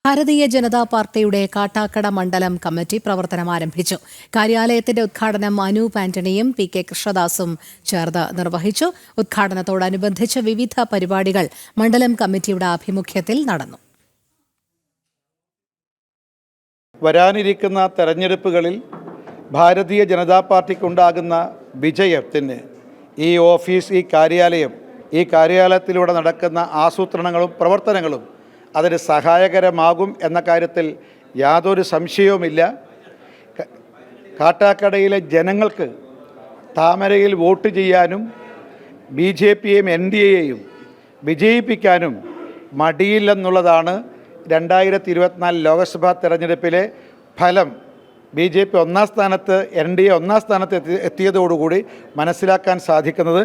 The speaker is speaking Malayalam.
ഭാരതീയ ജനതാ പാർട്ടിയുടെ കാട്ടാക്കട മണ്ഡലം കമ്മിറ്റി പ്രവർത്തനം ആരംഭിച്ചു. കാര്യാലയത്തിന്റെ ഉദ്ഘാടനം അനൂപ് ആന്റണിയും പി കെ കൃഷ്ണദാസും ചേർന്ന് നിർവഹിച്ചു. ഉദ്ഘാടനത്തോടനുബന്ധിച്ച് വിവിധ പരിപാടികൾ മണ്ഡലം കമ്മിറ്റിയുടെ ആഭിമുഖ്യത്തിൽ നടന്നു. വരാനിരിക്കുന്ന തെരഞ്ഞെടുപ്പുകളിൽ ഭാരതീയ ജനതാ പാർട്ടിക്കുണ്ടാകുന്ന വിജയത്തിന് ഈ ഓഫീസ്, ഈ കാര്യാലയത്തിലൂടെ നടക്കുന്ന ആസൂത്രണങ്ങളും പ്രവർത്തനങ്ങളും അതിന് സഹായകരമാകും എന്ന കാര്യത്തിൽ യാതൊരു സംശയവുമില്ല. കാട്ടാക്കടയിലെ ജനങ്ങൾക്ക് താമരയിൽ വോട്ട് ചെയ്യാനും BJPയെയും NDAയെയും വിജയിപ്പിക്കാനും മടിയില്ലെന്നുള്ളതാണ് 2024 ലോക്സഭാ തെരഞ്ഞെടുപ്പിലെ ഫലം. BJP ഒന്നാം സ്ഥാനത്ത്, NDA ഒന്നാം സ്ഥാനത്ത് എത്തിയതോടുകൂടി മനസ്സിലാക്കാൻ സാധിക്കുന്നത്.